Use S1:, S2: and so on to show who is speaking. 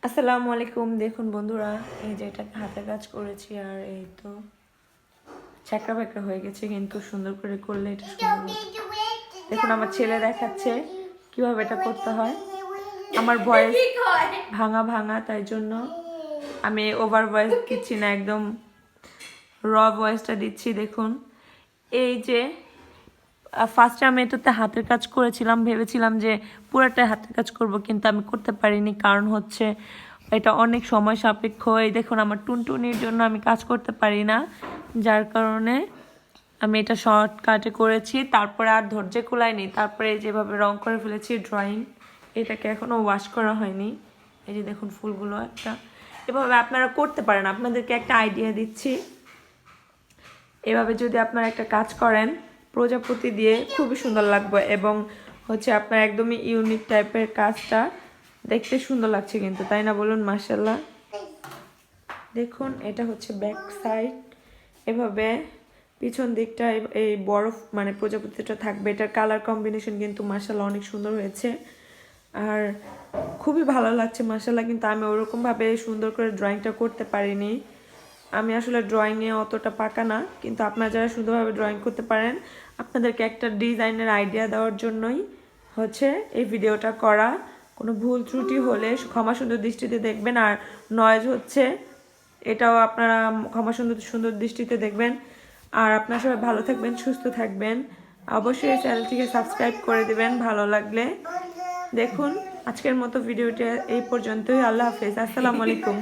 S1: আসসালামু আলাইকুম। দেখুন বন্ধুরা, এই যে এটাকে হাতে কাজ করেছি আর এই তো ছ্যাঁকড়া ব্যাকড়া হয়ে গেছে, কিন্তু সুন্দর করে করলে এটা সুন্দর। দেখুন আমার ছেলে দেখাচ্ছে কিভাবে এটা করতে হয়। আমার ভয়েস ভাঙা ভাঙা, তাই জন্য আমি ওভার ভয়েস দিচ্ছি না, একদম র ভয়েসটা দিচ্ছি। দেখুন এই যে ফার্স্টে আমি এটাতে হাতের কাজ করেছিলাম, ভেবেছিলাম যে পুরোটাই হাতের কাজ করব, কিন্তু আমি করতে পারিনি। কারণ হচ্ছে এটা অনেক সময় সাপেক্ষ। এই দেখুন আমার টুনটুনির জন্য আমি কাজ করতে পারি না, যার কারণে আমি এটা শর্টকাটে করেছি। তারপরে আর ধৈর্য কুলাইনি, তারপরে যেভাবে রং করে ফেলেছি ড্রয়িং। এটাকে এখনও ওয়াশ করা হয়নি। এই যে দেখুন ফুলগুলো একটা এভাবে আপনারা করতে পারেন। আপনাদেরকে একটা আইডিয়া দিচ্ছি, এভাবে যদি আপনারা একটা কাজ করেন প্রজাপতি দিয়ে, খুবই সুন্দর লাগবে। এবং হচ্ছে আপনার একদমই ইউনিক টাইপের কাজটা, দেখতে সুন্দর লাগছে কিন্তু, তাই না বলুন? মাশাআল্লাহ। দেখুন এটা হচ্ছে ব্যাক সাইড, এভাবে পিছন দিকটা এই বরফ মানে প্রজাপতিটা থাকবে। এটার কালার কম্বিনেশন কিন্তু মাশাআল্লাহ অনেক সুন্দর হয়েছে আর খুবই ভালো লাগছে মাশাআল্লাহ। কিন্তু আমি ওরকমভাবে সুন্দর করে ড্রয়িংটা করতে পারিনি। আমি আসলে ড্রয়িংয়ে অতটা পাকা না, কিন্তু আপনারা যারা সুন্দরভাবে ড্রয়িং করতে পারেন, আপনাদেরকে একটা ডিজাইনের আইডিয়া দেওয়ার জন্যই হচ্ছে এই ভিডিওটা করা। কোনো ভুল ত্রুটি হলে ক্ষমা সুন্দর দৃষ্টিতে দেখবেন। আর নয়েজ হচ্ছে, এটাও আপনারা ক্ষমা সুন্দর দৃষ্টিতে দেখবেন। আর আপনারা সবাই ভালো থাকবেন, সুস্থ থাকবেন। অবশ্যই এই চ্যানেলটিকে সাবস্ক্রাইব করে দেবেন ভালো লাগলে। দেখুন আজকের মতো ভিডিওটা এই পর্যন্তই। আল্লাহ হাফেজ, আসসালামু আলাইকুম।